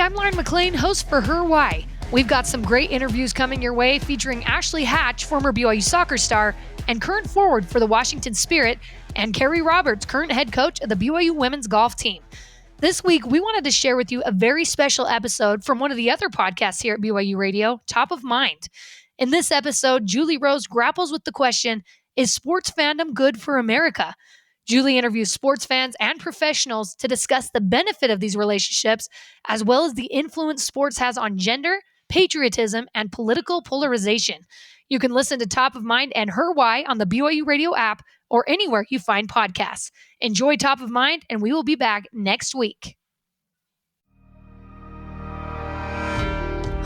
I'm Lauren McLean, host for Her Why. We've got some great interviews coming your way featuring Ashley Hatch, former BYU soccer star and current forward for the Washington Spirit, and Carrie Roberts, current head coach of the BYU women's golf team. This week, we wanted to share with you a very special episode from one of the other podcasts here at BYU Radio, Top of Mind. In this episode, Julie Rose grapples with the question, is sports fandom good for America? Julie interviews sports fans and professionals to discuss the benefit of these relationships, as well as the influence sports has on gender, patriotism, and political polarization. You can listen to Top of Mind and Her Why on the BYU Radio app or anywhere you find podcasts. Enjoy Top of Mind, and we will be back next week.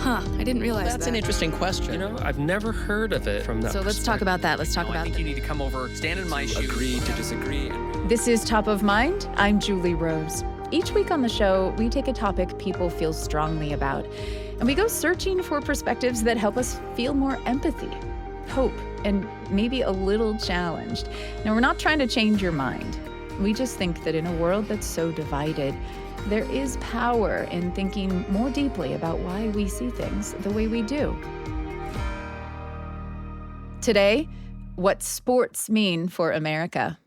I didn't realize That's an interesting question. You know, I've never heard of it from that So let's talk about that. Let's talk about I think you need to come over, stand in my shoes. Agree to disagree. This is Top of Mind. I'm Julie Rose. Each week on the show, we take a topic people feel strongly about, and we go searching for perspectives that help us feel more empathy, hope, and maybe a little challenged. Now, we're not trying to change your mind. We just think that in a world that's so divided, there is power in thinking more deeply about why we see things the way we do. Today, what sports mean for America.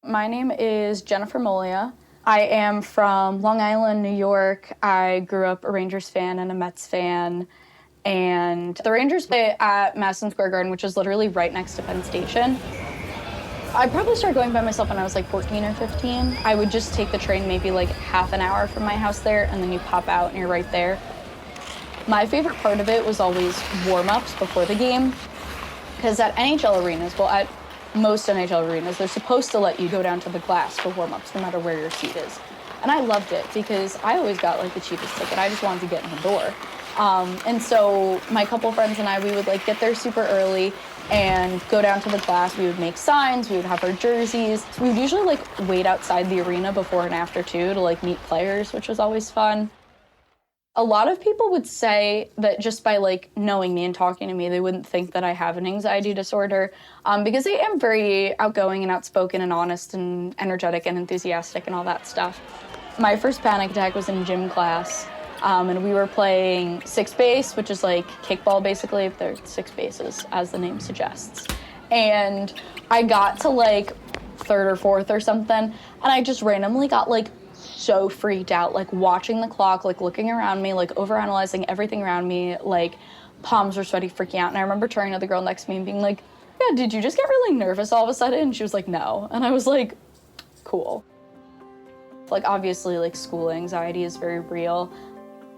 My name is Jennifer Molia. I am from Long Island, New York. I grew up a Rangers fan and a Mets fan. And the Rangers play at Madison Square Garden, which is literally right next to Penn Station. I probably started going by myself when I was like 14 or 15. I would just take the train maybe like half an hour from my house there, and then you pop out and you're right there. My favorite part of it was always warm-ups before the game, because at NHL arenas, well, at most NHL arenas, they're supposed to let you go down to the glass for warm-ups no matter where your seat is. And I loved it because I always got like the cheapest ticket. I just wanted to get in the door. And so my couple friends and I, we would like get there super early and go down to the glass. We would make signs, we would have our jerseys. We would usually like wait outside the arena before and after too to like meet players, which was always fun. A lot of people would say that just by like knowing me and talking to me, they wouldn't think that I have an anxiety disorder because I am very outgoing and outspoken and honest and energetic and enthusiastic and all that stuff. My first panic attack was in gym class. And we were playing six base, which is like kickball basically, if there's six bases, as the name suggests. And I got to like third or fourth or something, and I just randomly got like so freaked out, like watching the clock, like looking around me, like overanalyzing everything around me, like palms were sweaty, freaking out. And I remember turning to the girl next to me and being like, yeah, did you just get really nervous all of a sudden? And she was like, no. And I was like, cool. Like obviously like school anxiety is very real.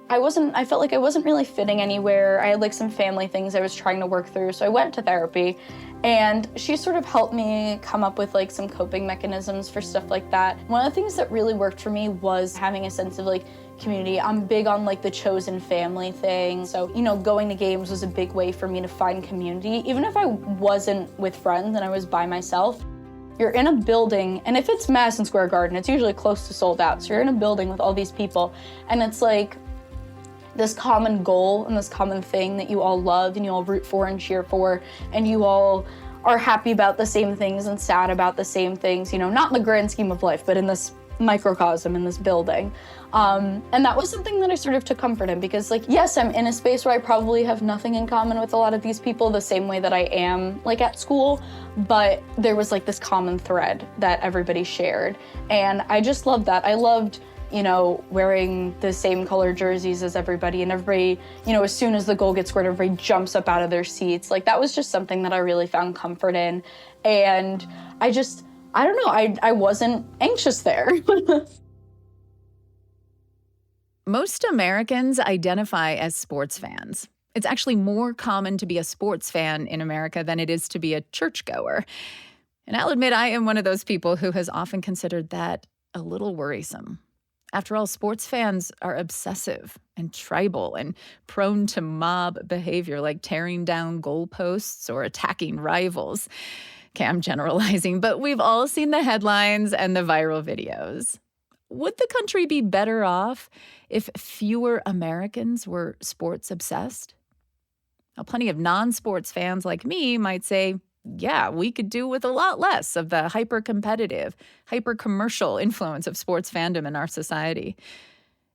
I felt like I wasn't really fitting anywhere. I had like some family things I was trying to work through, so I went to therapy, and she sort of helped me come up with like some coping mechanisms for stuff like that. One of the things that really worked for me was having a sense of like community. I'm big on like the chosen family thing, so you know, going to games was a big way for me to find community, even if I wasn't with friends and I was by myself. You're in a building, and if it's Madison Square Garden, it's usually close to sold out, so you're in a building with all these people, and it's like this common goal and this common thing that you all love and you all root for and cheer for, and you all are happy about the same things and sad about the same things, you know, not in the grand scheme of life, but in this microcosm, in this building. And that was something that I sort of took comfort in, because like, yes, I'm in a space where I probably have nothing in common with a lot of these people the same way that I am like at school, but there was like this common thread that everybody shared. And I just loved that. I loved, you know, wearing the same color jerseys as everybody, and everybody, you know, as soon as the goal gets scored, everybody jumps up out of their seats. Like that was just something that I really found comfort in. And I don't know, I wasn't anxious there. Most Americans identify as sports fans. It's actually more common to be a sports fan in America than it is to be a church-goer. And I'll admit I am one of those people who has often considered that a little worrisome. After all, sports fans are obsessive and tribal and prone to mob behavior, like tearing down goalposts or attacking rivals. Okay, I'm generalizing, but we've all seen the headlines and the viral videos. Would the country be better off if fewer Americans were sports obsessed? Now, plenty of non-sports fans like me might say, yeah, we could do with a lot less of the hyper-competitive, hyper-commercial influence of sports fandom in our society.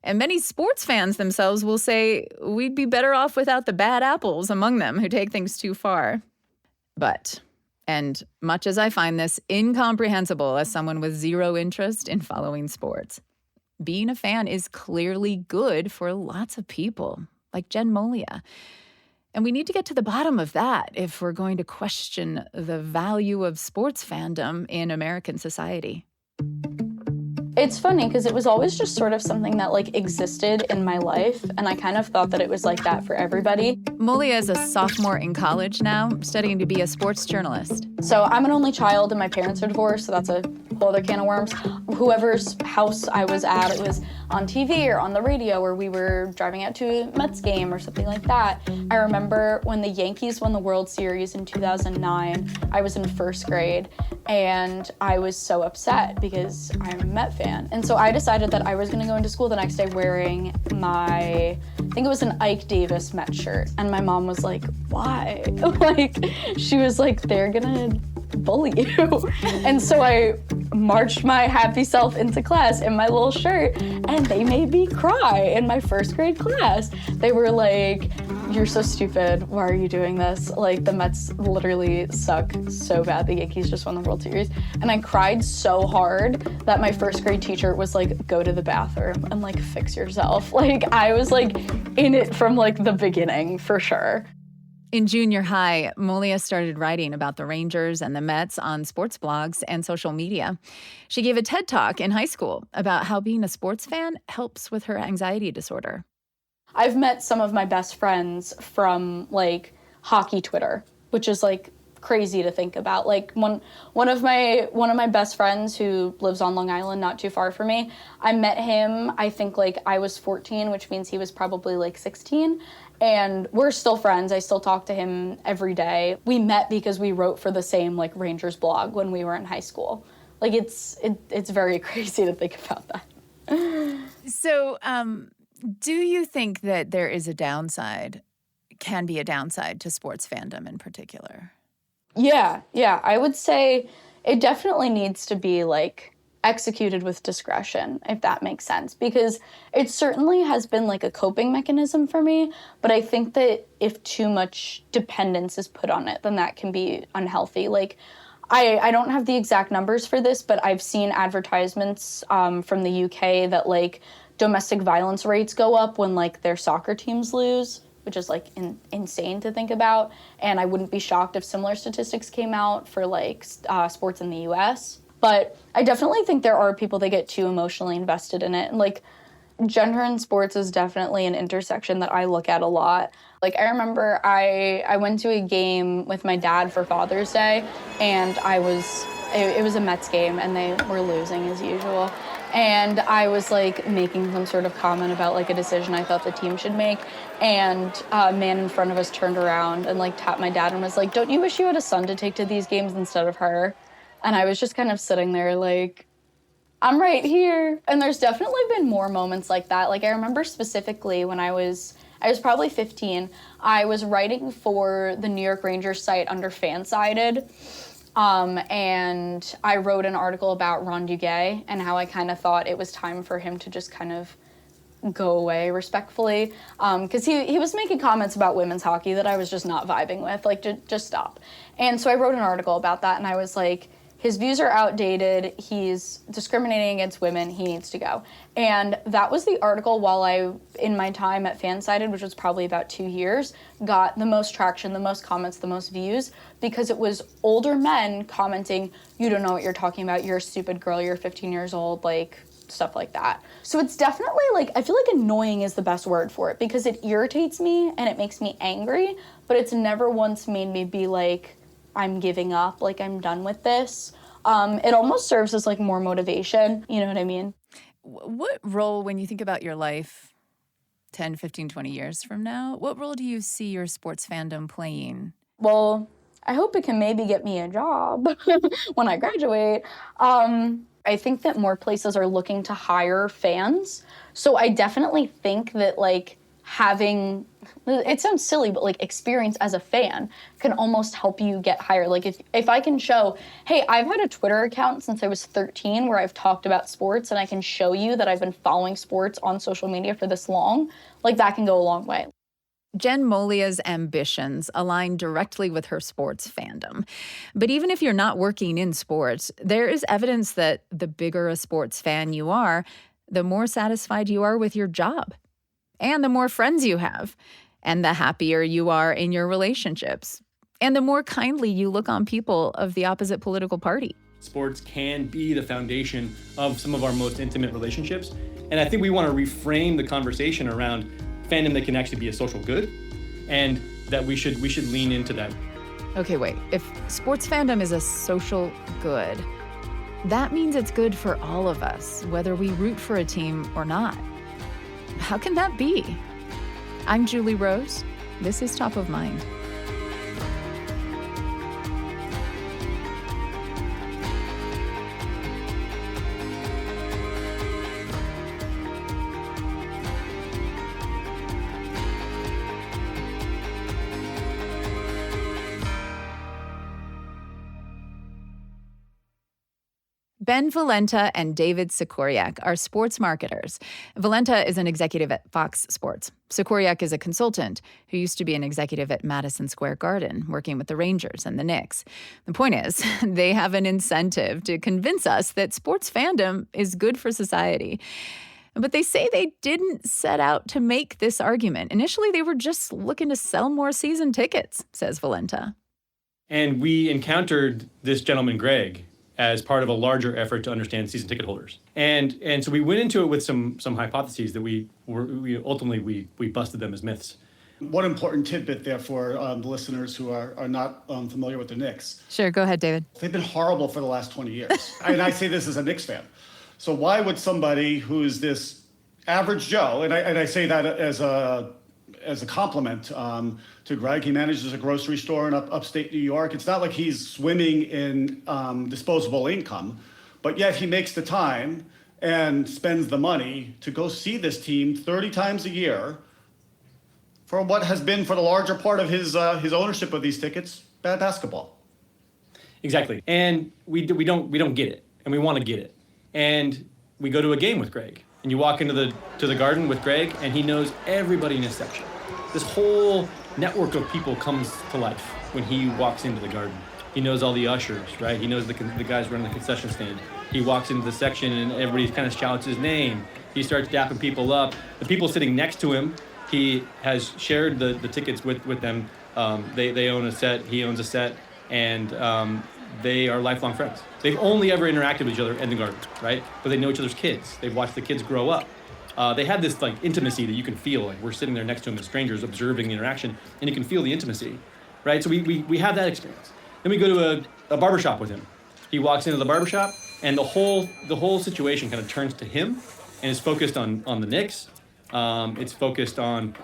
And many sports fans themselves will say we'd be better off without the bad apples among them who take things too far. But, and much as I find this incomprehensible as someone with zero interest in following sports, being a fan is clearly good for lots of people, like Jen Molia. And we need to get to the bottom of that if we're going to question the value of sports fandom in American society. It's funny because it was always just sort of something that like existed in my life, and I kind of thought that it was like that for everybody. Molia is a sophomore in college now, studying to be a sports journalist. So I'm an only child and my parents are divorced, so that's a whole other can of worms. Whoever's house I was at, it was on TV or on the radio, or we were driving out to a Mets game or something like that. I remember when the Yankees won the World Series in 2009, I was in first grade, and I was so upset because I'm a Met fan. And so I decided that I was gonna go into school the next day wearing my, I think it was an Ike Davis Met shirt. And my mom was like, why? Like, she was like, they're gonna bully you. And so I marched my happy self into class in my little shirt, and they made me cry in my first grade class. They were like, you're so stupid, why are you doing this? Like, the Mets literally suck so bad. The Yankees just won the World Series. And I cried so hard that my first grade teacher was like, go to the bathroom and like fix yourself. Like, I was like in it from like the beginning, for sure. In junior high, Molia started writing about the Rangers and the Mets on sports blogs and social media. She gave a TED Talk in high school about how being a sports fan helps with her anxiety disorder. I've met some of my best friends from like hockey Twitter, which is like crazy to think about. Like one of my best friends who lives on Long Island, not too far from me, I met him, I think like I was 14, which means he was probably like 16. And we're still friends. I still talk to him every day. We met because we wrote for the same like Rangers blog when we were in high school. Like it's very crazy to think about that. So, do you think that there is can be a downside to sports fandom in particular? Yeah. I would say it definitely needs to be like executed with discretion, if that makes sense, because it certainly has been like a coping mechanism for me, but I think that if too much dependence is put on it, then that can be unhealthy. Like, I don't have the exact numbers for this, but I've seen advertisements from the UK that like domestic violence rates go up when like their soccer teams lose, which is like insane to think about. And I wouldn't be shocked if similar statistics came out for like sports in the US. But I definitely think there are people that get too emotionally invested in it. And like gender in sports is definitely an intersection that I look at a lot. Like I remember I went to a game with my dad for Father's Day, and it was a Mets game and they were losing as usual. And I was like making some sort of comment about like a decision I thought the team should make. And a man in front of us turned around and like tapped my dad and was like, don't you wish you had a son to take to these games instead of her? And I was just kind of sitting there like, I'm right here. And there's definitely been more moments like that. Like I remember specifically when I was probably 15, I was writing for the New York Rangers site under Fansided. And I wrote an article about Ron Duguay and how I kind of thought it was time for him to just kind of go away respectfully. Because he was making comments about women's hockey that I was just not vibing with. Like, just stop. And so I wrote an article about that, and I was like, his views are outdated, he's discriminating against women, he needs to go. And that was the article while in my time at Fansided, which was probably about 2 years, got the most traction, the most comments, the most views, because it was older men commenting, you don't know what you're talking about, you're a stupid girl, you're 15 years old, like, stuff like that. So it's definitely like, I feel like annoying is the best word for it, because it irritates me and it makes me angry, but it's never once made me be like, I'm giving up, like I'm done with this. It almost serves as like more motivation, you know what I mean? What role, when you think about your life 10, 15, 20 years from now, what role do you see your sports fandom playing? Well, I hope it can maybe get me a job when I graduate. I think that more places are looking to hire fans. So I definitely think that like having, it sounds silly, but like experience as a fan can almost help you get higher. Like if I can show, hey, I've had a Twitter account since I was 13 where I've talked about sports, and I can show you that I've been following sports on social media for this long, like that can go a long way. Jen Molia's ambitions align directly with her sports fandom. But even if you're not working in sports, there is evidence that the bigger a sports fan you are, the more satisfied you are with your job, and the more friends you have, and the happier you are in your relationships, and the more kindly you look on people of the opposite political party. Sports can be the foundation of some of our most intimate relationships. And I think we want to reframe the conversation around fandom that can actually be a social good, and that we should lean into that. Okay, wait. If sports fandom is a social good, that means it's good for all of us, whether we root for a team or not. How can that be? I'm Julie Rose. This is Top of Mind. Ben Valenta and David Sikoryak are sports marketers. Valenta is an executive at Fox Sports. Sikoryak is a consultant who used to be an executive at Madison Square Garden, working with the Rangers and the Knicks. The point is, they have an incentive to convince us that sports fandom is good for society. But they say they didn't set out to make this argument. Initially, they were just looking to sell more season tickets, says Valenta. And we encountered this gentleman, Greg, as part of a larger effort to understand season ticket holders. And so we went into it with some hypotheses that we ultimately busted them as myths. One important tidbit there for the listeners who are not familiar with the Knicks. Sure, go ahead, David. They've been horrible for the last 20 years. And I say this as a Knicks fan. So why would somebody who's this average Joe, and I say that as a compliment to Greg. He manages a grocery store in upstate New York. It's not like he's swimming in disposable income, but yet he makes the time and spends the money to go see this team 30 times a year for what has been, for the larger part of his ownership of these tickets, bad basketball. Exactly. And we don't get it, and we want to get it. And we go to a game with Greg, and you walk into the garden with Greg, and he knows everybody in his section. This whole network of people comes to life when he walks into the garden. He knows all the ushers, right? He knows the guys running the concession stand. He walks into the section and everybody kind of shouts his name. He starts dapping people up. The people sitting next to him, he has shared the tickets with them. They own a set, he owns a set, and they are lifelong friends. They've only ever interacted with each other in the garden, right? But they know each other's kids. They've watched the kids grow up. They have this like intimacy that you can feel. Like we're sitting there next to them as strangers, observing the interaction, and you can feel the intimacy, right? So we have that experience. Then we go to a barbershop with him. He walks into the barbershop, and the whole situation kind of turns to him, and is focused on the Knicks. It's focused on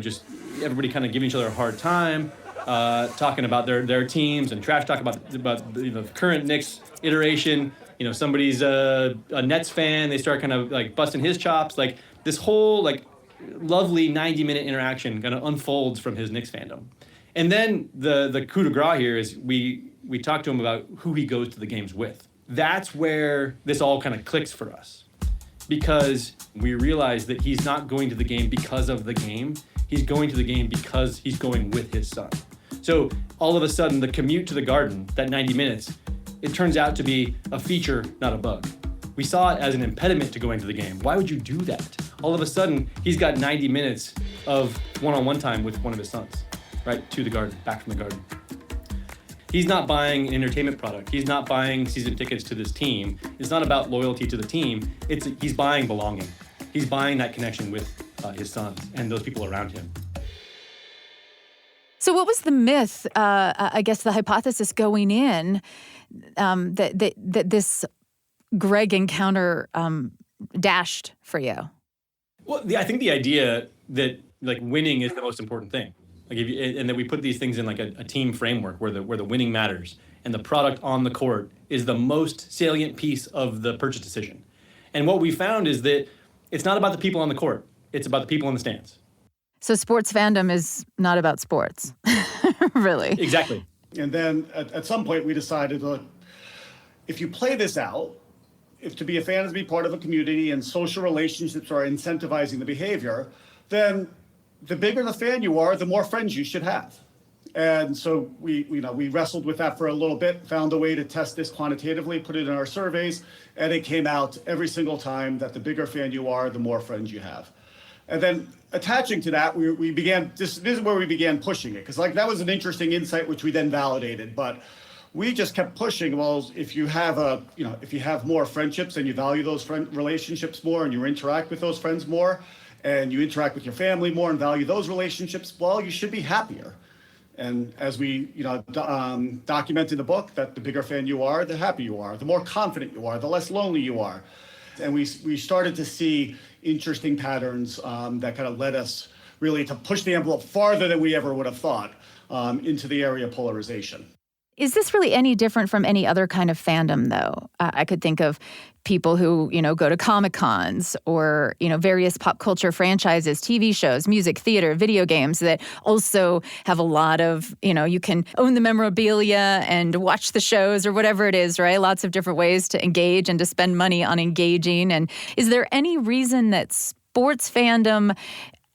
just everybody kind of giving each other a hard time, talking about their teams and trash talk about the current Knicks iteration. Somebody's a Nets fan, they start kind of like busting his chops. Like this whole like lovely 90-minute interaction kind of unfolds from his Knicks fandom. And then the coup de grace here is we talk to him about who he goes to the games with. That's where this all kind of clicks for us, because we realize that he's not going to the game because of the game. He's going to the game because he's going with his son. So all of a sudden, the commute to the garden, that 90 minutes, it turns out to be a feature, not a bug. We saw it as an impediment to going to the game. Why would you do that? All of a sudden, he's got 90 minutes of one-on-one time with one of his sons, right? To the garden, back from the garden. He's not buying an entertainment product. He's not buying season tickets to this team. It's not about loyalty to the team. He's buying belonging. He's buying that connection with his sons and those people around him. So what was the myth, I guess the hypothesis going in, that this Greg encounter dashed for you? Well, I think the idea that like winning is the most important thing. Like and that we put these things in like a team framework where the winning matters and the product on the court is the most salient piece of the purchase decision. And what we found is that it's not about the people on the court. It's about the people in the stands. So sports fandom is not about sports, really. Exactly. And then at some point we decided, look, if you play this out, if to be a fan is to be part of a community and social relationships are incentivizing the behavior, then the bigger the fan you are, the more friends you should have. And so we wrestled with that for a little bit, found a way to test this quantitatively, put it in our surveys, and it came out every single time that the bigger fan you are, the more friends you have. And then attaching to that, we began, this is where we began pushing it, because like that was an interesting insight, which we then validated. But we just kept pushing. Well, if you have more friendships and you value those relationships more, and you interact with those friends more, and you interact with your family more and value those relationships, well, you should be happier. And as we document in the book, that the bigger fan you are, the happier you are, the more confident you are, the less lonely you are. And we started to see interesting patterns that kind of led us really to push the envelope farther than we ever would have thought into the area of polarization. Is this really any different from any other kind of fandom, though? I could think of people who, go to Comic-Cons or, various pop culture franchises, TV shows, music, theater, video games that also have a lot of, you can own the memorabilia and watch the shows or whatever it is, right? Lots of different ways to engage and to spend money on engaging. And is there any reason that sports fandom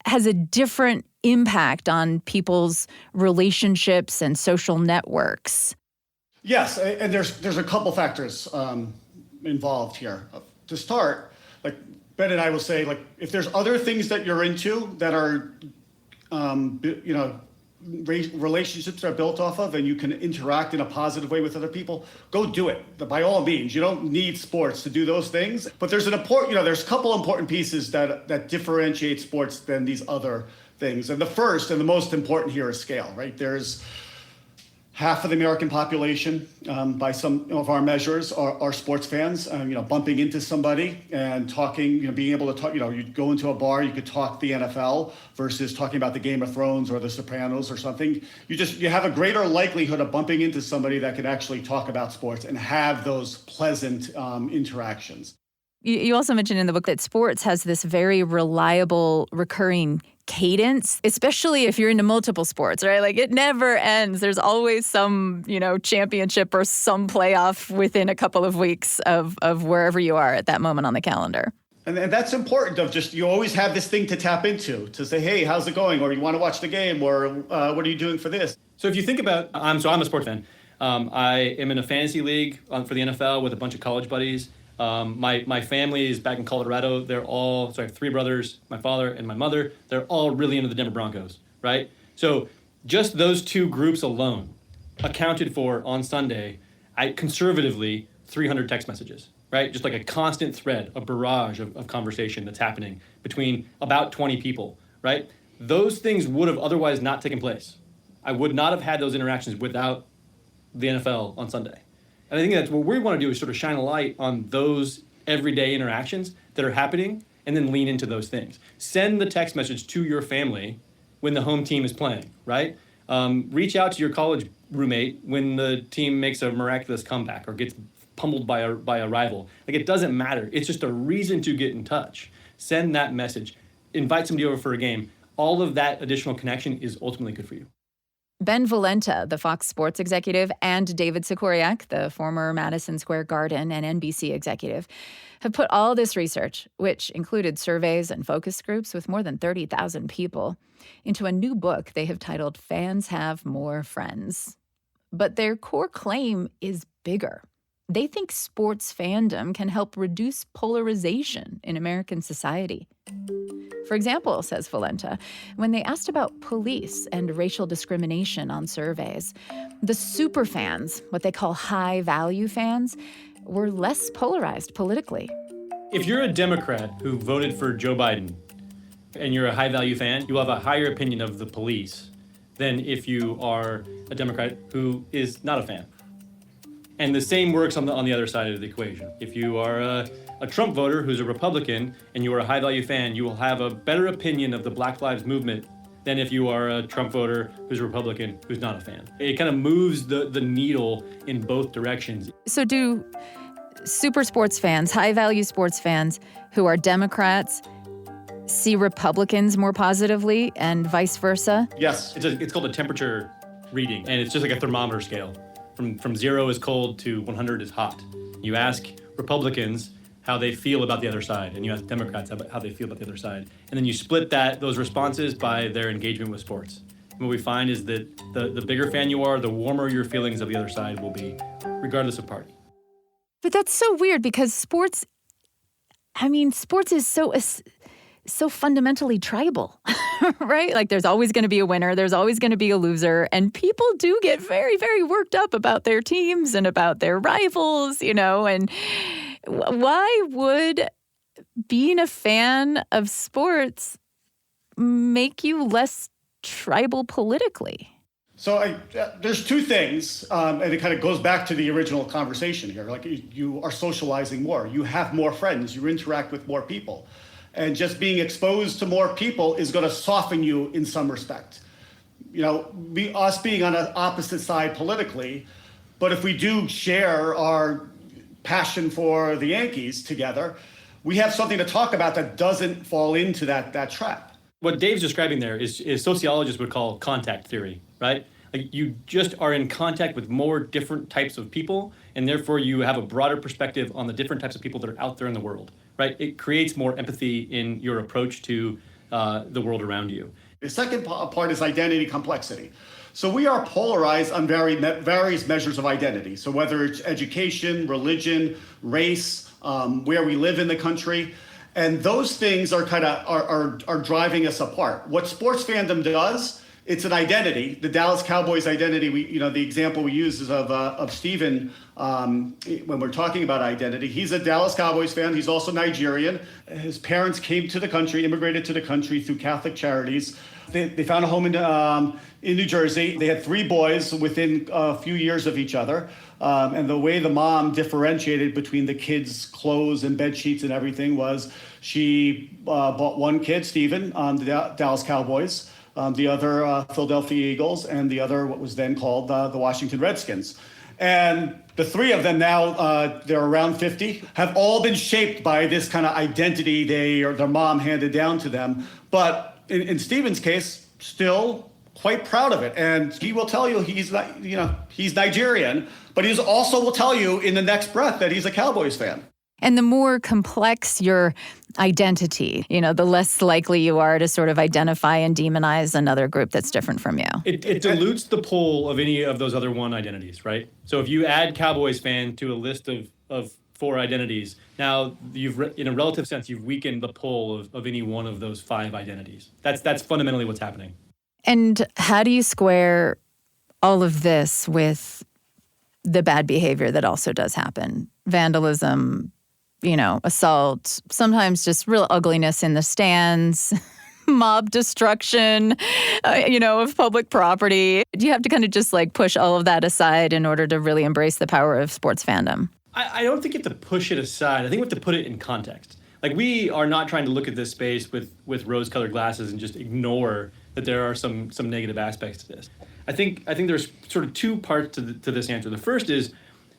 has a different impact on people's relationships and social networks? Yes, and there's a couple factors involved here. To start, like Ben and I will say, like if there's other things that you're into that are, relationships are built off of, and you can interact in a positive way with other people, go do it. By all means, you don't need sports to do those things. But there's there's a couple important pieces that differentiate sports than these other things. And the first and the most important here is scale, right? There's half of the American population, by some of our measures, are sports fans. Bumping into somebody and talking, being able to talk. You go into a bar, you could talk the NFL versus talking about the Game of Thrones or the Sopranos or something. You have a greater likelihood of bumping into somebody that can actually talk about sports and have those pleasant interactions. You also mentioned in the book that sports has this very reliable, recurring cadence, especially if you're into multiple sports, right? Like it never ends. There's always some, championship or some playoff within a couple of weeks of wherever you are at that moment on the calendar. And that's important of just, you always have this thing to tap into, to say, hey, how's it going? Or you want to watch the game? Or what are you doing for this? So if you think about, I'm a sports fan. I am in a fantasy league for the NFL with a bunch of college buddies. My family is back in Colorado. I have three brothers, my father and my mother. They're all really into the Denver Broncos, right? So just those two groups alone accounted for on Sunday, conservatively 300 text messages, right? Just like a constant thread, a barrage of conversation that's happening between about 20 people, right? Those things would have otherwise not taken place. I would not have had those interactions without the NFL on Sunday. And I think that's what we want to do, is sort of shine a light on those everyday interactions that are happening and then lean into those things. Send the text message to your family when the home team is playing, right? Reach out to your college roommate when the team makes a miraculous comeback or gets pummeled by a rival. Like, it doesn't matter. It's just a reason to get in touch. Send that message. Invite somebody over for a game. All of that additional connection is ultimately good for you. Ben Valenta, the Fox Sports executive, and David Sikoryak, the former Madison Square Garden and NBC executive, have put all this research, which included surveys and focus groups with more than 30,000 people, into a new book they have titled Fans Have More Friends. But their core claim is bigger. They think sports fandom can help reduce polarization in American society. For example, says Valenta, when they asked about police and racial discrimination on surveys, the super fans, what they call high-value fans, were less polarized politically. If you're a Democrat who voted for Joe Biden and you're a high-value fan, you'll have a higher opinion of the police than if you are a Democrat who is not a fan. And the same works on the other side of the equation. If you are a Trump voter who's a Republican and you are a high-value fan, you will have a better opinion of the Black Lives Movement than if you are a Trump voter who's a Republican who's not a fan. It kind of moves the needle in both directions. So do super sports fans, high-value sports fans who are Democrats, see Republicans more positively and vice versa? Yes. It's called a temperature reading, and it's just like a thermometer scale. From 0 is cold to 100 is hot. You ask Republicans how they feel about the other side, and you ask Democrats how they feel about the other side. And then you split those responses by their engagement with sports. And what we find is that the bigger fan you are, the warmer your feelings of the other side will be, regardless of party. But that's so weird because sports is so fundamentally tribal, right? Like there's always going to be a winner, there's always going to be a loser, and people do get very, very worked up about their teams and about their rivals, and why would being a fan of sports make you less tribal politically? So there's two things, and it kind of goes back to the original conversation here. Like you are socializing more, you have more friends, you interact with more people. And just being exposed to more people is going to soften you in some respect. Us being on an opposite side politically, but if we do share our passion for the Yankees together, we have something to talk about that doesn't fall into that trap. What Dave's describing there is sociologists would call contact theory, right? Like you just are in contact with more different types of people, and therefore you have a broader perspective on the different types of people that are out there in the world, right? It creates more empathy in your approach to the world around you. The second part is identity complexity. So we are polarized on various measures of identity. So whether it's education, religion, race, where we live in the country, and those things are are driving us apart. What sports fandom does, it's an identity. The Dallas Cowboys identity, the example we use is of Stephen when we're talking about identity. He's a Dallas Cowboys fan. He's also Nigerian. His parents came to the country, immigrated to the country through Catholic charities. They found a home in New Jersey. They had 3 boys within a few years of each other. And the way the mom differentiated between the kids' clothes and bed sheets and everything was she bought one kid, Stephen, the Dallas Cowboys, the other Philadelphia Eagles, and the other what was then called the Washington Redskins. And the 3 of them now, they're around 50, have all been shaped by this kind of identity their mom handed down to them. But in Stephen's case, still quite proud of it. And he will tell you he's Nigerian, but he also will tell you in the next breath that he's a Cowboys fan. And the more complex your identity, the less likely you are to sort of identify and demonize another group that's different from you. It dilutes the pull of any of those other one identities, right? So if you add Cowboys fan to a list of 4 identities, now in a relative sense, you've weakened the pull of any one of those 5 identities. That's fundamentally what's happening. And how do you square all of this with the bad behavior that also does happen? Vandalism, assault, sometimes just real ugliness in the stands, mob destruction, of public property. Do you have to kind of just push all of that aside in order to really embrace the power of sports fandom? I don't think you have to push it aside. I think we have to put it in context. We are not trying to look at this space with rose-colored glasses and just ignore that there are some negative aspects to this. I think there's sort of 2 parts to this answer. The first is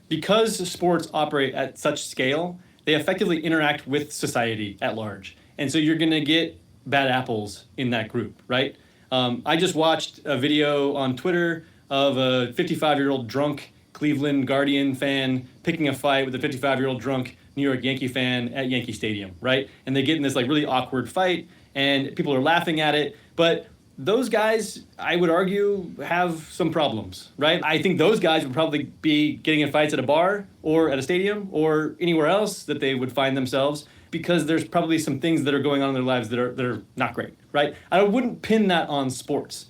because sports operate at such scale, they effectively interact with society at large. And so you're going to get bad apples in that group, right? I just watched a video on Twitter of a 55-year-old drunk Cleveland Guardian fan picking a fight with a 55-year-old drunk New York Yankee fan at Yankee Stadium, right? And they get in this really awkward fight, and people are laughing at it. But those guys, I would argue, have some problems, right? I think those guys would probably be getting in fights at a bar or at a stadium or anywhere else that they would find themselves because there's probably some things that are going on in their lives that are not great, right? I wouldn't pin that on sports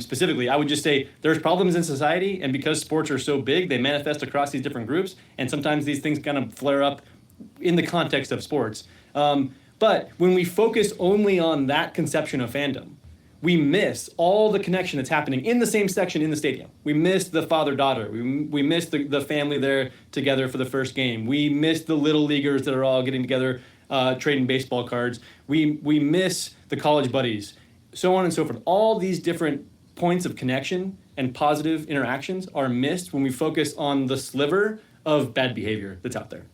specifically. I would just say there's problems in society, and because sports are so big, they manifest across these different groups, and sometimes these things kind of flare up in the context of sports. But when we focus only on that conception of fandom, we miss all the connection that's happening in the same section in the stadium. We miss the father-daughter. We miss the family there together for the first game. We miss the little leaguers that are all getting together, trading baseball cards. We miss the college buddies, so on and so forth. All these different points of connection and positive interactions are missed when we focus on the sliver of bad behavior that's out there.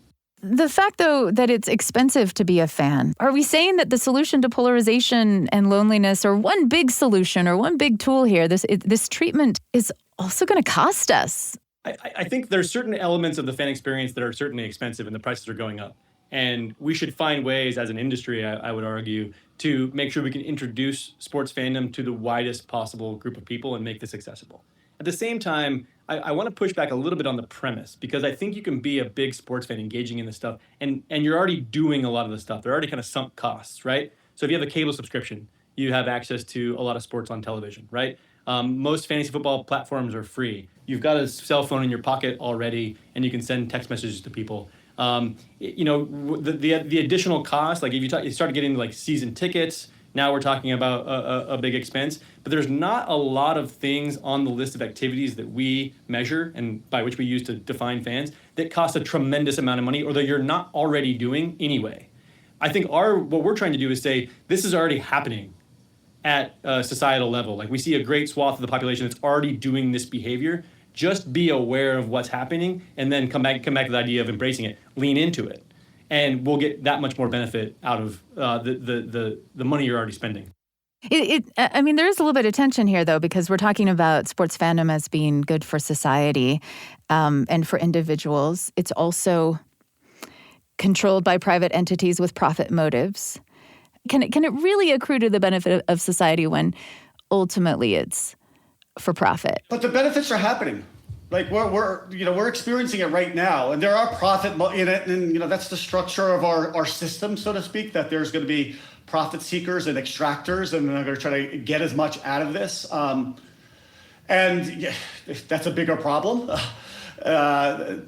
The fact, though, that it's expensive to be a fan, are we saying that the solution to polarization and loneliness, or one big solution or one big tool here, this treatment is also going to cost us? I think there's certain elements of the fan experience that are certainly expensive and the prices are going up. And we should find ways as an industry, I would argue, to make sure we can introduce sports fandom to the widest possible group of people and make this accessible. At the same time, I want to push back a little bit on the premise, because I think you can be a big sports fan engaging in this stuff, and you're already doing a lot of the stuff. They're already kind of sunk costs, right? So if you have a cable subscription, you have access to a lot of sports on television, right? Most fantasy football platforms are free. You've got a cell phone in your pocket already, and you can send text messages to people. The additional cost, like if you start getting like season tickets, now we're talking about a big expense, but there's not a lot of things on the list of activities that we measure and by which we use to define fans that cost a tremendous amount of money or that you're not already doing anyway. I think what we're trying to do is say this is already happening at a societal level. Like we see a great swath of the population that's already doing this behavior. Just be aware of what's happening and then come back to the idea of embracing it, lean into it. And we'll get that much more benefit out of the money you're already spending. I mean, there is a little bit of tension here, though, because we're talking about sports fandom as being good for society and for individuals. It's also controlled by private entities with profit motives. Can it really accrue to the benefit of society when ultimately it's for profit? But the benefits are happening. Like we're experiencing it right now, and there are profit in it, and that's the structure of our system, so to speak. That there's going to be profit seekers and extractors, and they're going to try to get as much out of this. And that's a bigger problem. But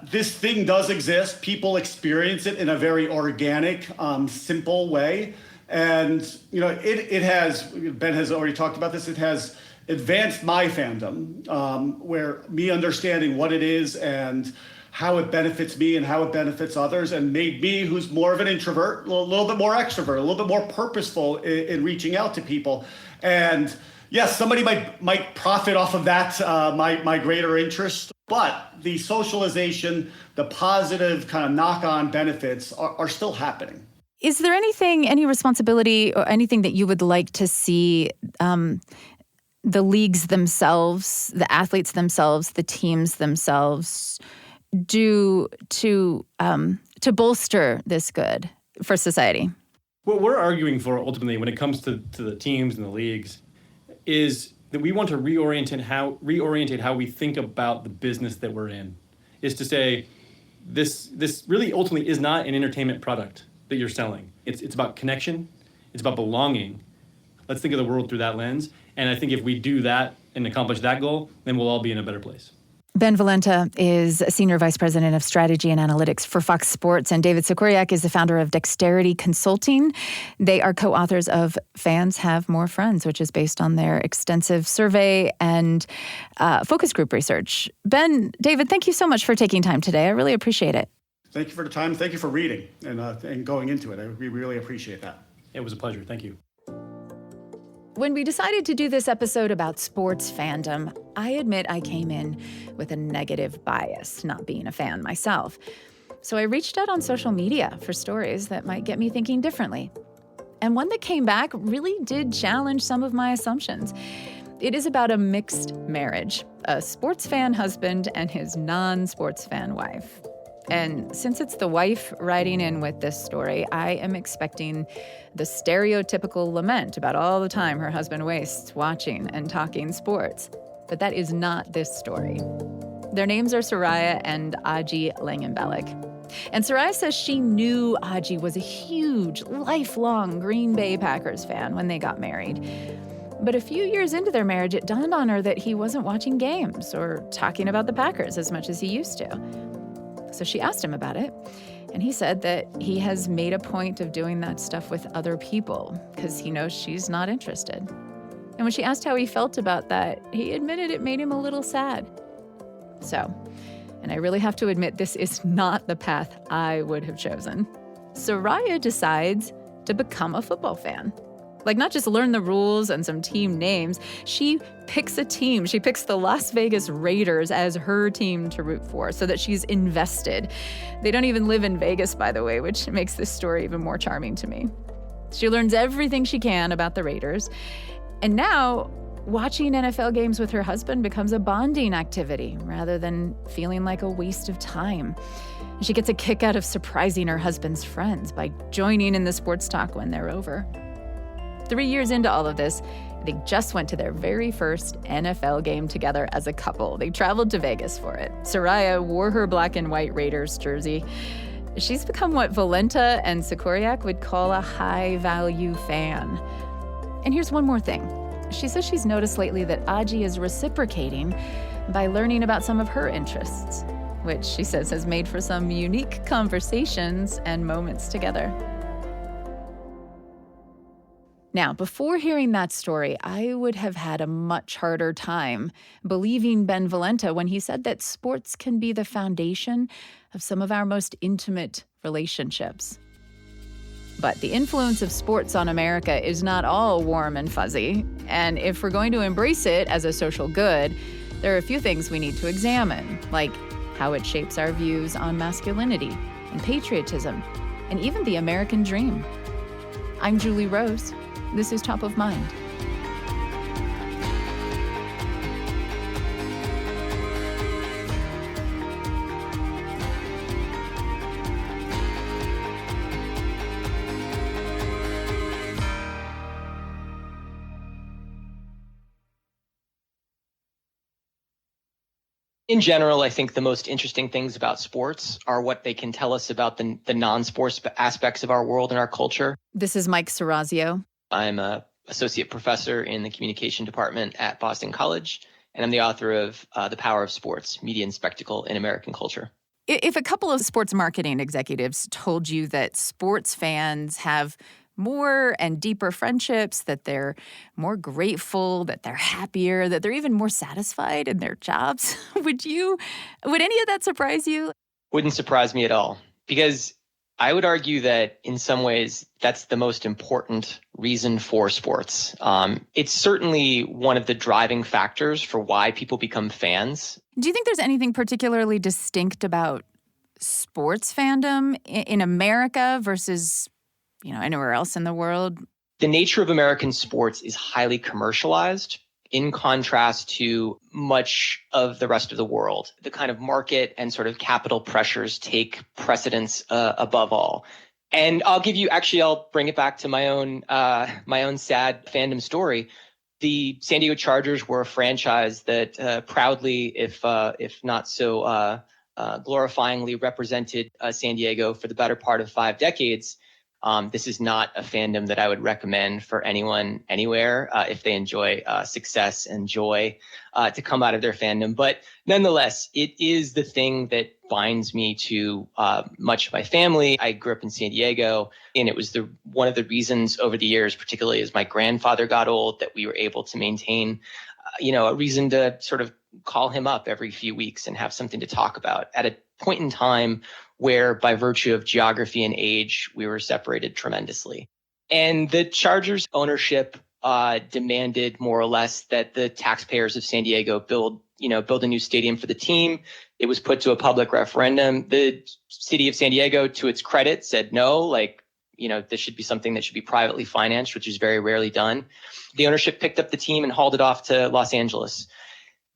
this thing does exist. People experience it in a very organic, simple way, and it has. Ben has already talked about this. It has advanced my fandom, where me understanding what it is and how it benefits me and how it benefits others, and made me, who's more of an introvert, a little bit more extrovert, a little bit more purposeful in reaching out to people. And yes, somebody might profit off of that, my greater interest, but the socialization, the positive kind of knock-on benefits are still happening. Is there any responsibility or anything that you would like to see the leagues themselves, the athletes themselves, the teams themselves do to bolster this good for society? What we're arguing for ultimately when it comes to the teams and the leagues is that we want to reorientate how we think about the business that we're in. Is to say this really ultimately is not an entertainment product that you're selling. It's about connection, it's about belonging. Let's think of the world through that lens. And I think if we do that and accomplish that goal, then we'll all be in a better place. Ben Valenta is Senior Vice President of Strategy and Analytics for Fox Sports, and David Sikoryak is the founder of Dexterity Consulting. They are co-authors of Fans Have More Friends, which is based on their extensive survey and focus group research. Ben, David, thank you so much for taking time today. I really appreciate it. Thank you for the time. Thank you for reading and going into it. We really appreciate that. It was a pleasure. Thank you. When we decided to do this episode about sports fandom, I admit I came in with a negative bias, not being a fan myself. So I reached out on social media for stories that might get me thinking differently. And one that came back really did challenge some of my assumptions. It is about a mixed marriage, a sports fan husband and his non-sports fan wife. And since it's the wife writing in with this story, I am expecting the stereotypical lament about all the time her husband wastes watching and talking sports. But that is not this story. Their names are Soraya and Aji Langenbelek. And Soraya says she knew Aji was a huge, lifelong Green Bay Packers fan when they got married. But a few years into their marriage, it dawned on her that he wasn't watching games or talking about the Packers as much as he used to. So she asked him about it, and he said that he has made a point of doing that stuff with other people because he knows she's not interested. And when she asked how he felt about that, he admitted it made him a little sad. So, and I really have to admit, this is not the path I would have chosen. Soraya decides to become a football fan. Like, not just learn the rules and some team names. She picks a team. She picks the Las Vegas Raiders as her team to root for so that she's invested. They don't even live in Vegas, by the way, which makes this story even more charming to me. She learns everything she can about the Raiders. And now, watching NFL games with her husband becomes a bonding activity rather than feeling like a waste of time. She gets a kick out of surprising her husband's friends by joining in the sports talk when they're over. 3 years into all of this, they just went to their very first NFL game together as a couple. They traveled to Vegas for it. Soraya wore her black and white Raiders jersey. She's become what Valenta and Sikoriak would call a high-value fan. And here's one more thing. She says she's noticed lately that Aji is reciprocating by learning about some of her interests, which she says has made for some unique conversations and moments together. Now, before hearing that story, I would have had a much harder time believing Ben Valenta when he said that sports can be the foundation of some of our most intimate relationships. But the influence of sports on America is not all warm and fuzzy, and if we're going to embrace it as a social good, there are a few things we need to examine, like how it shapes our views on masculinity and patriotism, and even the American dream. I'm Julie Rose. This is Top of Mind. In general, I think the most interesting things about sports are what they can tell us about the non-sports aspects of our world and our culture. This is Mike Serrazio. I'm an associate professor in the communication department at Boston College, and I'm the author of The Power of Sports, Media and Spectacle in American Culture. If a couple of sports marketing executives told you that sports fans have more and deeper friendships, that they're more grateful, that they're happier, that they're even more satisfied in their jobs, would any of that surprise you? Wouldn't surprise me at all, because I would argue that in some ways that's the most important reason for sports. It's certainly one of the driving factors for why people become fans. Do you think there's anything particularly distinct about sports fandom in America versus anywhere else in the world? The nature of American sports is highly commercialized in contrast to much of the rest of the world. The kind of market and sort of capital pressures take precedence above all. And I'll bring it back to my own sad fandom story. The San Diego Chargers were a franchise that proudly, if not so glorifyingly, represented San Diego for the better part of 5 decades. This is not a fandom that I would recommend for anyone anywhere if they enjoy success and joy to come out of their fandom. But nonetheless, it is the thing that binds me to much of my family. I grew up in San Diego, and it was one of the reasons over the years, particularly as my grandfather got old, that we were able to maintain a reason to sort of call him up every few weeks and have something to talk about at a point in time where, by virtue of geography and age, we were separated tremendously. And the Chargers ownership demanded more or less that the taxpayers of San Diego build a new stadium for the team. It was put to a public referendum. The city of San Diego, to its credit, said no, this should be something that should be privately financed, which is very rarely done. The ownership picked up the team and hauled it off to Los Angeles.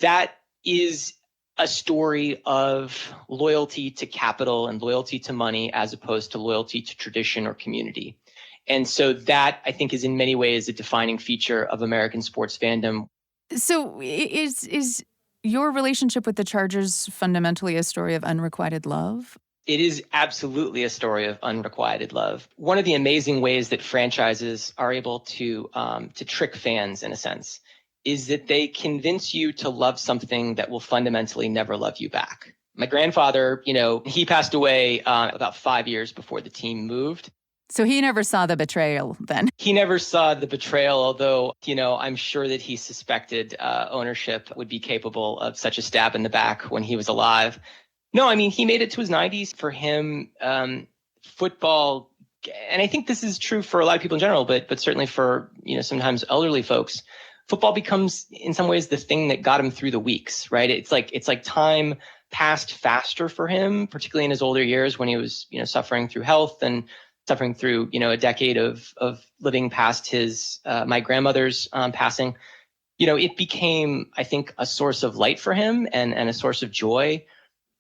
That is a story of loyalty to capital and loyalty to money as opposed to loyalty to tradition or community. And so that, I think, is in many ways a defining feature of American sports fandom. So is your relationship with the Chargers fundamentally a story of unrequited love? It is absolutely a story of unrequited love. One of the amazing ways that franchises are able to trick fans, in a sense, is that they convince you to love something that will fundamentally never love you back. My grandfather, he passed away about 5 years before the team moved. So he never saw the betrayal then? He never saw the betrayal, although, I'm sure that he suspected ownership would be capable of such a stab in the back when he was alive. No, he made it to his 90s. For him, football and I think this is true for a lot of people in general, but certainly for, sometimes elderly folks, football becomes in some ways the thing that got him through the weeks, right? It's like time passed faster for him, particularly in his older years when he was, suffering through health and suffering through, a decade of living past his, my grandmother's passing. It became, I think, a source of light for him and a source of joy.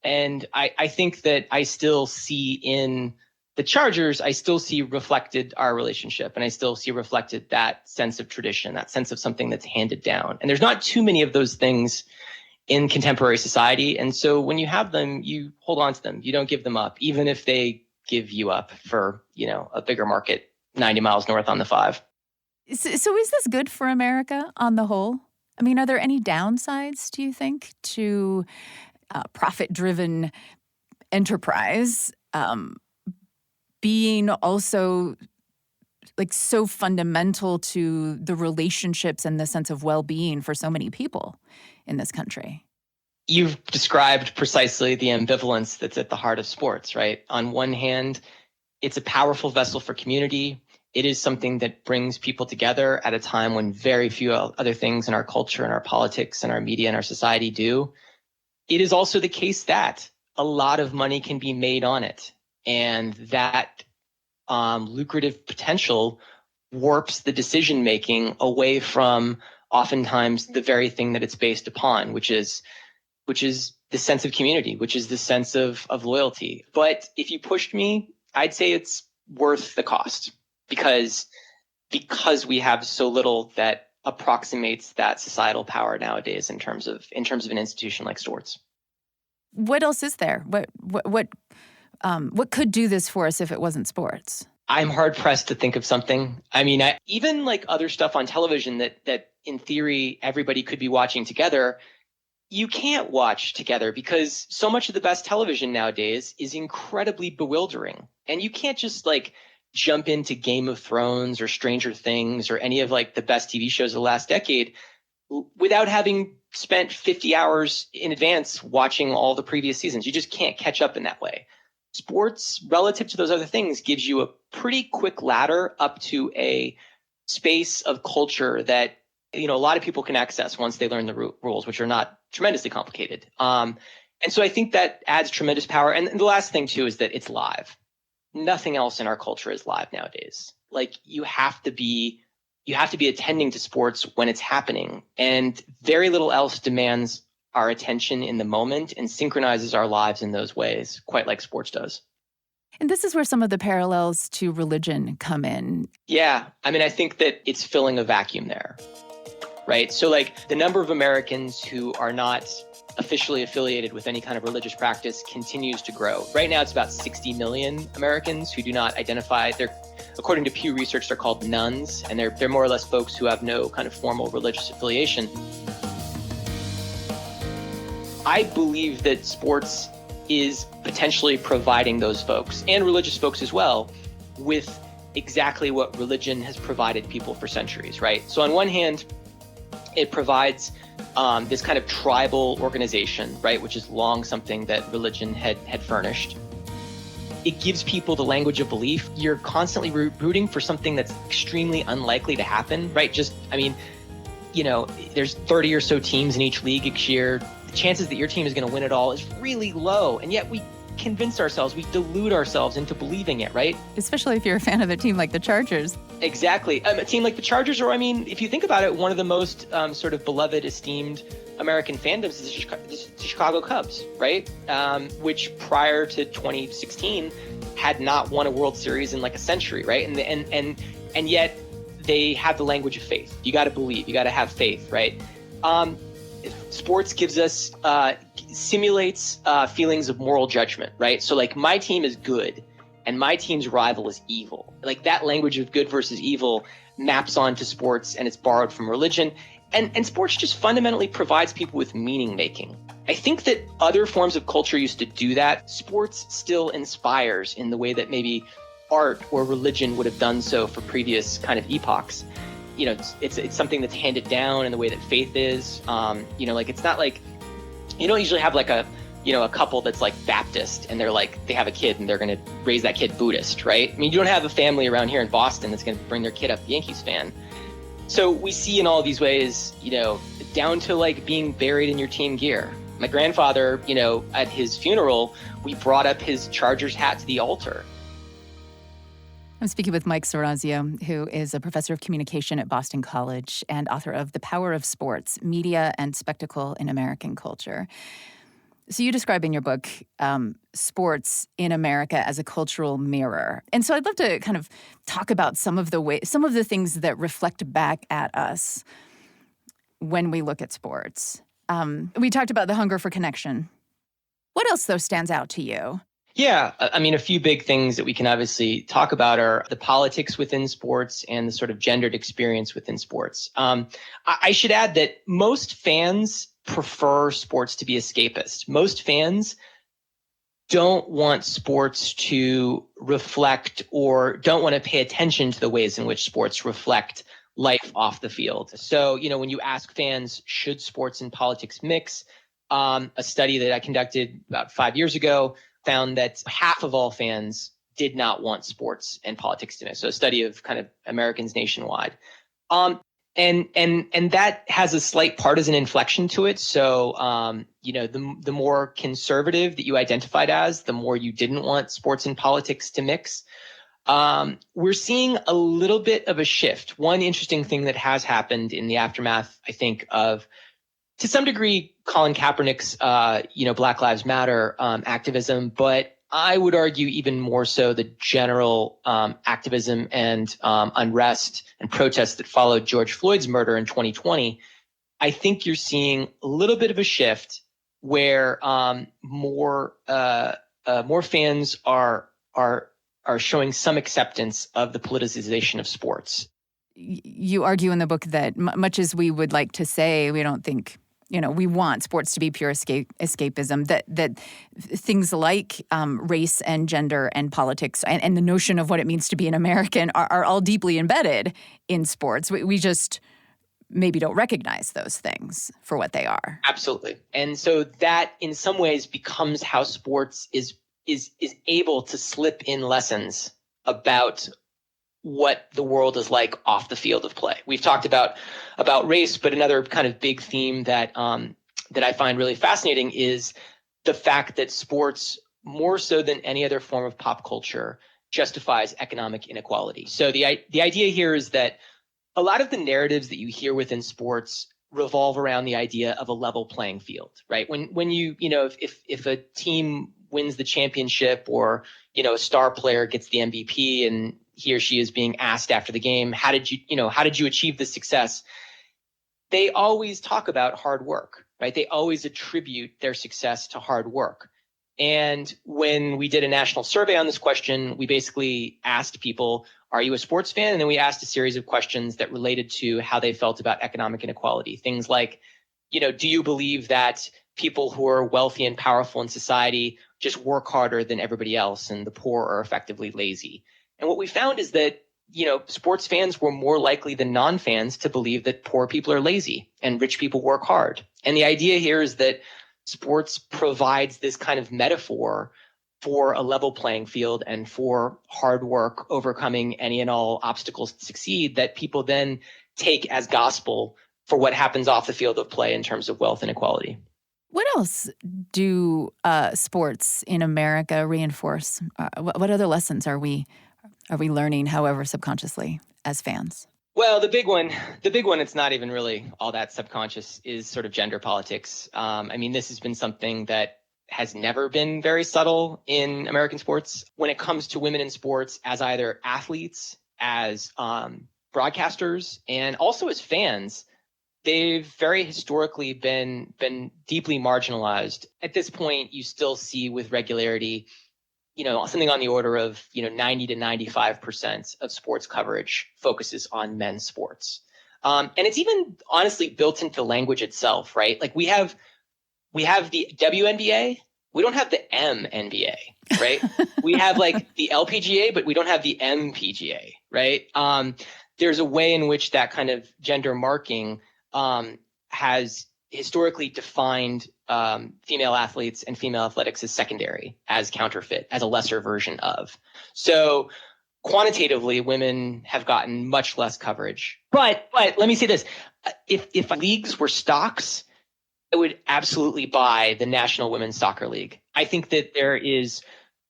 And I think that I still see in the Chargers, I still see reflected our relationship, and I still see reflected that sense of tradition, that sense of something that's handed down. And there's not too many of those things in contemporary society. And so when you have them, you hold on to them. You don't give them up, even if they give you up for, a bigger market 90 miles north on the 5. So is this good for America on the whole? I mean, are there any downsides, do you think, to profit-driven enterprise being also like so fundamental to the relationships and the sense of well-being for so many people in this country? You've described precisely the ambivalence that's at the heart of sports, right? On one hand, it's a powerful vessel for community. It is something that brings people together at a time when very few other things in our culture and our politics and our media and our society do. It is also the case that a lot of money can be made on it, and that lucrative potential warps the decision-making away from oftentimes the very thing that it's based upon, which is the sense of community, which is the sense of loyalty. But if you pushed me, I'd say it's worth the cost because we have so little that approximates that societal power nowadays in terms of an institution like sports. What else is there? What could do this for us if it wasn't sports? I'm hard pressed to think of something. I mean, even like other stuff on television that in theory everybody could be watching together, you can't watch together because so much of the best television nowadays is incredibly bewildering. And you can't just like jump into Game of Thrones or Stranger Things or any of like the best TV shows of the last decade without having spent 50 hours in advance watching all the previous seasons. You just can't catch up in that way. Sports, relative to those other things, gives you a pretty quick ladder up to a space of culture that, a lot of people can access once they learn the rules, which are not tremendously complicated. And so I think that adds tremendous power. And the last thing too is that it's live. Nothing else in our culture is live nowadays. Like you have to be attending to sports when it's happening, and very little else demands our attention in the moment and synchronizes our lives in those ways, quite like sports does. And this is where some of the parallels to religion come in. Yeah. I mean, I think that it's filling a vacuum there, right? So like the number of Americans who are not officially affiliated with any kind of religious practice continues to grow. Right now, it's about 60 million Americans who do not identify. According to Pew Research, they're called nuns, and they're more or less folks who have no kind of formal religious affiliation. I believe that sports is potentially providing those folks, and religious folks as well, with exactly what religion has provided people for centuries, right? So on one hand, it provides this kind of tribal organization, right, which is long something that religion had furnished. It gives people the language of belief. You're constantly rooting for something that's extremely unlikely to happen, right? There's 30 or so teams in each league each year. The chances that your team is going to win it all is really low. And yet we convince ourselves, we delude ourselves into believing it, right? Especially if you're a fan of a team like the Chargers. Exactly. A team like the Chargers, or if you think about it, one of the most sort of beloved, esteemed American fandoms is the Chicago Cubs, right? Which prior to 2016 had not won a World Series in like a century, right? And yet they have the language of faith. You got to believe, you got to have faith, right? Sports gives us, simulates feelings of moral judgment, right? So like my team is good and my team's rival is evil. Like that language of good versus evil maps onto sports, and it's borrowed from religion. And sports just fundamentally provides people with meaning making. I think that other forms of culture used to do that. Sports still inspires in the way that maybe art or religion would have done so for previous kind of epochs. It's something that's handed down in the way that faith is. It's not like, you don't usually have like a a couple that's like Baptist and they have a kid and they're going to raise that kid Buddhist, right? I mean, you don't have a family around here in Boston that's going to bring their kid up Yankees fan. So we see in all these ways, down to like being buried in your team gear. My grandfather, at his funeral, we brought up his Chargers hat to the altar. I'm speaking with Mike Sorazio, who is a professor of communication at Boston College and author of The Power of Sports, Media and Spectacle in American Culture. So you describe in your book sports in America as a cultural mirror. And so I'd love to kind of talk about some of the things that reflect back at us when we look at sports. We talked about the hunger for connection. What else, though, stands out to you? Yeah, I mean, a few big things that we can obviously talk about are the politics within sports and the sort of gendered experience within sports. I should add that most fans prefer sports to be escapist. Most fans don't want sports to reflect or don't want to pay attention to the ways in which sports reflect life off the field. So, when you ask fans, should sports and politics mix? A study that I conducted about 5 years ago found that half of all fans did not want sports and politics to mix. So a study of kind of Americans nationwide. And that has a slight partisan inflection to it. So, the more conservative that you identified as, the more you didn't want sports and politics to mix. We're seeing a little bit of a shift. One interesting thing that has happened in the aftermath, I think, of, to some degree, Colin Kaepernick's, Black Lives Matter activism, but I would argue even more so the general activism and unrest and protests that followed George Floyd's murder in 2020. I think you're seeing a little bit of a shift where more fans are showing some acceptance of the politicization of sports. You argue in the book that much as we would like to say, we don't think, we want sports to be pure escapism, that things like race and gender and politics and the notion of what it means to be an American are all deeply embedded in sports. We just maybe don't recognize those things for what they are. Absolutely. And so that in some ways becomes how sports is able to slip in lessons about what the world is like off the field of play. We've talked about race, but another kind of big theme that I find really fascinating is the fact that sports, more so than any other form of pop culture, justifies economic inequality. So the idea here is that a lot of the narratives that you hear within sports revolve around the idea of a level playing field, right? When you if a team wins the championship or a star player gets the MVP and he or she is being asked after the game, how did you achieve this success? They always talk about hard work, right? They always attribute their success to hard work. And when we did a national survey on this question, we basically asked people, are you a sports fan? And then we asked a series of questions that related to how they felt about economic inequality. Things like, do you believe that people who are wealthy and powerful in society just work harder than everybody else and the poor are effectively lazy? And what we found is that, sports fans were more likely than non-fans to believe that poor people are lazy and rich people work hard. And the idea here is that sports provides this kind of metaphor for a level playing field and for hard work, overcoming any and all obstacles to succeed, that people then take as gospel for what happens off the field of play in terms of wealth and equality. What else do sports in America reinforce? What other lessons are we learning, however subconsciously, as fans? Well, the big one, it's not even really all that subconscious, is sort of gender politics. This has been something that has never been very subtle in American sports. When it comes to women in sports, as either athletes, as broadcasters, and also as fans, they've very historically been deeply marginalized. At this point, you still see with regularity, something on the order of, 90 to 95% of sports coverage focuses on men's sports. And it's even honestly built into the language itself, right? Like we have the WNBA, we don't have the MNBA, right? We have like the LPGA, but we don't have the MPGA, right? There's a way in which that kind of gender marking has historically defined female athletes and female athletics as secondary, as counterfeit, as a lesser version of. So quantitatively, women have gotten much less coverage. But let me say this. If leagues were stocks, I would absolutely buy the National Women's Soccer League. I think that there is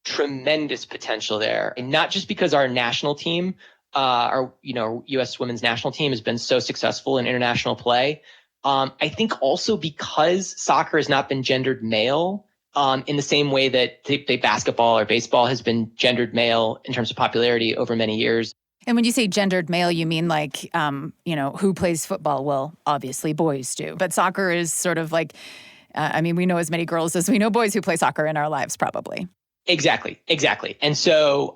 tremendous potential there, and not just because our national team, our U.S. women's national team has been so successful in international play. I think also because soccer has not been gendered male in the same way that basketball or baseball has been gendered male in terms of popularity over many years. And when you say gendered male, you mean like, who plays football? Well, obviously boys do. But soccer is sort of like, we know as many girls as we know boys who play soccer in our lives, probably. Exactly. And so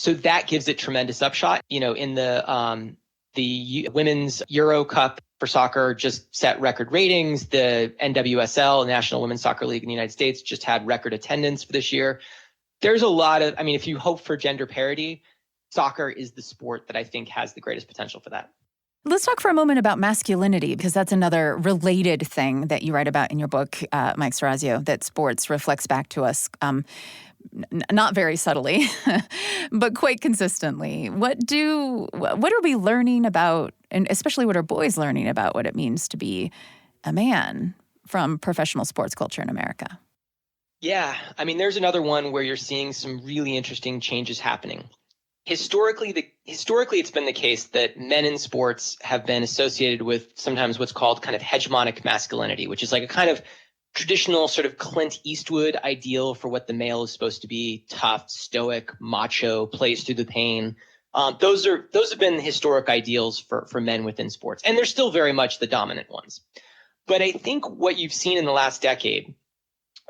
that gives it tremendous upshot. In the Women's Euro Cup for soccer just set record ratings. The NWSL, National Women's Soccer League in the United States, just had record attendance for this year. There's a lot of, if you hope for gender parity, soccer is the sport that I think has the greatest potential for that. Let's talk for a moment about masculinity, because that's another related thing that you write about in your book, Mike Serrazio, that sports reflects back to us, not very subtly, but quite consistently. What are we learning about, and especially what are boys learning about what it means to be a man from professional sports culture in America? Yeah, there's another one where you're seeing some really interesting changes happening. Historically, it's been the case that men in sports have been associated with sometimes what's called kind of hegemonic masculinity, which is like a kind of traditional sort of Clint Eastwood ideal for what the male is supposed to be: tough, stoic, macho, plays through the pain. Those have been historic ideals for men within sports, and they're still very much the dominant ones. But I think what you've seen in the last decade,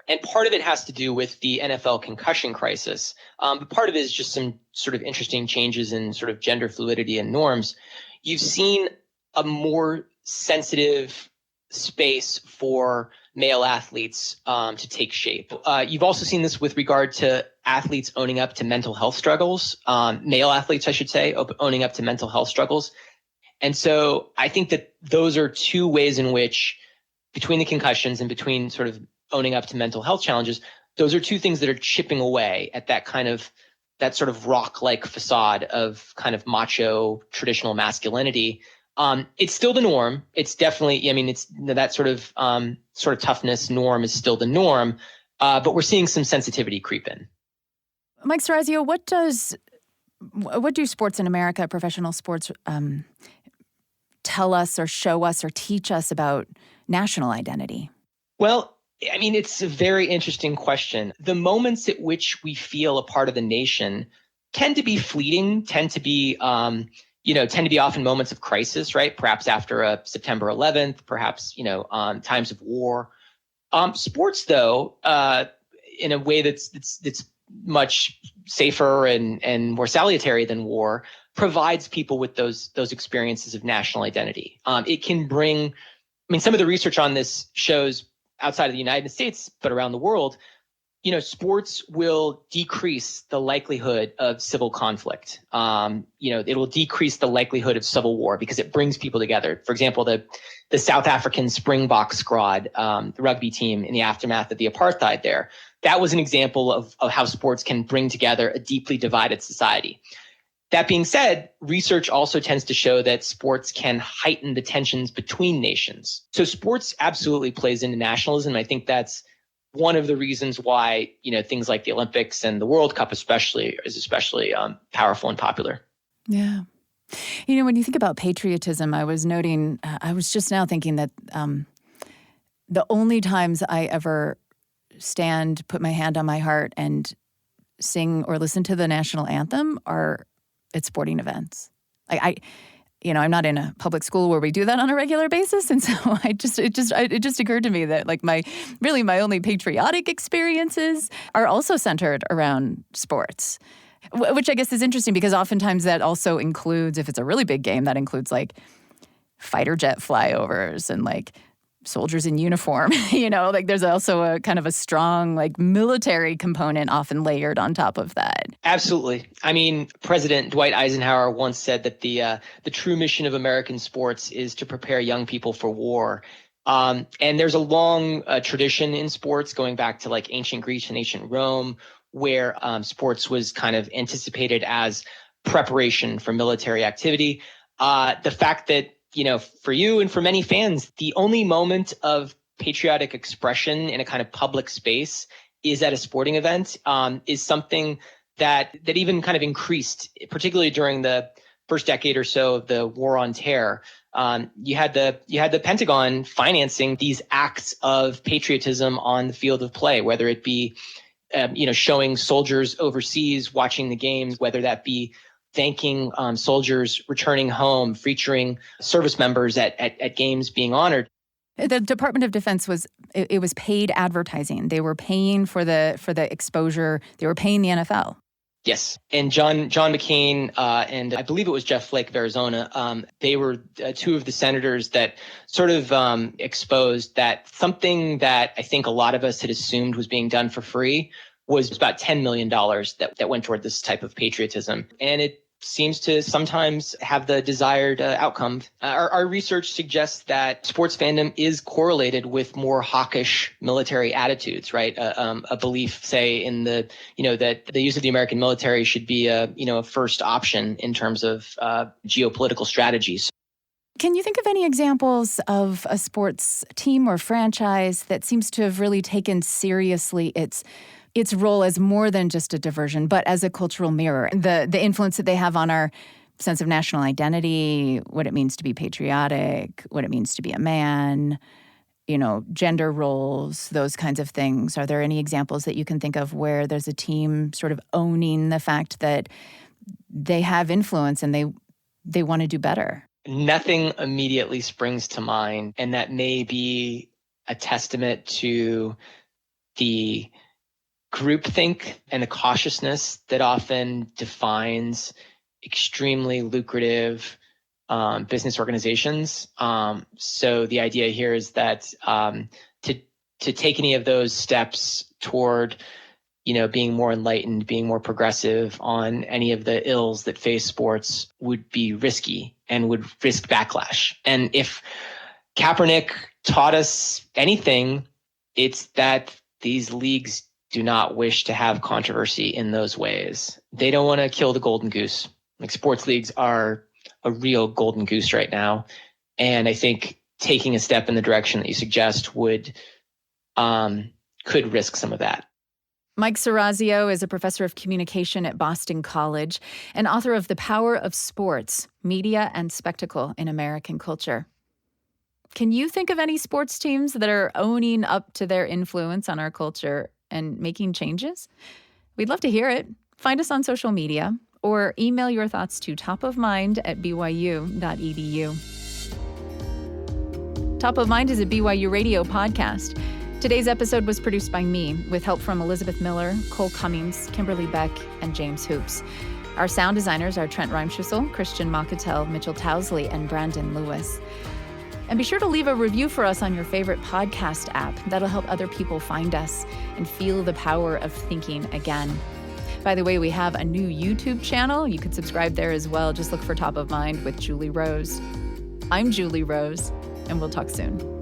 and part of it has to do with the NFL concussion crisis, but part of it is just some sort of interesting changes in sort of gender fluidity and norms. You've seen a more sensitive space for male athletes to take shape. You've also seen this with regard to athletes owning up to mental health struggles, male athletes, I should say, owning up to mental health struggles. And so I think that those are two ways in which, between the concussions and between sort of owning up to mental health challenges, those are two things that are chipping away at that sort of rock-like facade of kind of macho traditional masculinity. It's still the norm. It's definitely, it's that sort of toughness norm is still the norm, but we're seeing some sensitivity creep in. Mike Serrazio, what do sports in America, professional sports, tell us or show us or teach us about national identity? Well, it's a very interesting question. The moments at which we feel a part of the nation tend to be fleeting, tend to be often moments of crisis, right? Perhaps after a September 11th, perhaps, times of war. Sports, though, in a way that's much safer and more salutary than war, provides people with those experiences of national identity. It can bring, some of the research on this shows outside of the United States, but around the world, sports will decrease the likelihood of civil conflict. It will decrease the likelihood of civil war because it brings people together. For example, the South African Springbok squad, the rugby team in the aftermath of the apartheid there, that was an example of how sports can bring together a deeply divided society. That being said, research also tends to show that sports can heighten the tensions between nations. So sports absolutely plays into nationalism. I think that's one of the reasons why, things like the Olympics and the World Cup is especially powerful and popular. Yeah. When you think about patriotism, I was just now thinking that the only times I ever put my hand on my heart and sing or listen to the national anthem are at sporting events. Like I'm not in a public school where we do that on a regular basis. And so it just occurred to me that my only patriotic experiences are also centered around sports, which I guess is interesting because oftentimes that also includes, if it's a really big game, that includes fighter jet flyovers and soldiers in uniform, there's also a kind of a strong military component often layered on top of that. Absolutely. President Dwight Eisenhower once said that the true mission of American sports is to prepare young people for war. And there's a long tradition in sports going back to like ancient Greece and ancient Rome, where sports was kind of anticipated as preparation for military activity. The fact that, for you and for many fans, the only moment of patriotic expression in a kind of public space is at a sporting event, is something that even kind of increased, particularly during the first decade or so of the War on Terror. You had the Pentagon financing these acts of patriotism on the field of play, whether it be showing soldiers overseas watching the games, whether that be thanking soldiers returning home, featuring service members at games being honored. The Department of Defense was paid advertising. They were paying for the exposure. They were paying the NFL. Yes. And John McCain and I believe it was Jeff Flake of Arizona, they were two of the senators that sort of exposed that something that I think a lot of us had assumed was being done for free was about $10 million that went toward this type of patriotism. And it seems to sometimes have the desired outcome. Our research suggests that sports fandom is correlated with more hawkish military attitudes, right? A belief, say, in that the use of the American military should be a first option in terms of geopolitical strategies. Can you think of any examples of a sports team or franchise that seems to have really taken seriously its role as more than just a diversion, but as a cultural mirror, the influence that they have on our sense of national identity, what it means to be patriotic, what it means to be a man, gender roles, those kinds of things? Are there any examples that you can think of where there's a team sort of owning the fact that they have influence and they want to do better? Nothing immediately springs to mind, and that may be a testament to the groupthink and the cautiousness that often defines extremely lucrative business organizations. So the idea here is that to take any of those steps toward, being more enlightened, being more progressive on any of the ills that face sports would be risky and would risk backlash. And if Kaepernick taught us anything, it's that these leagues do not wish to have controversy in those ways. They don't want to kill the golden goose. Like, sports leagues are a real golden goose right now. And I think taking a step in the direction that you suggest could risk some of that. Mike Serrazio is a professor of communication at Boston College and author of The Power of Sports, Media and Spectacle in American Culture. Can you think of any sports teams that are owning up to their influence on our culture and making changes? We'd love to hear it. Find us on social media or email your thoughts to topofmind@byu.edu. Top of Mind is a BYU Radio podcast. Today's episode was produced by me with help from Elizabeth Miller, Cole Cummings, Kimberly Beck, and James Hoops. Our sound designers are Trent Reimschüssel, Christian Makatel, Mitchell Towsley, and Brandon Lewis. And be sure to leave a review for us on your favorite podcast app. That'll help other people find us and feel the power of thinking again. By the way, we have a new YouTube channel. You can subscribe there as well. Just look for Top of Mind with Julie Rose. I'm Julie Rose, and we'll talk soon.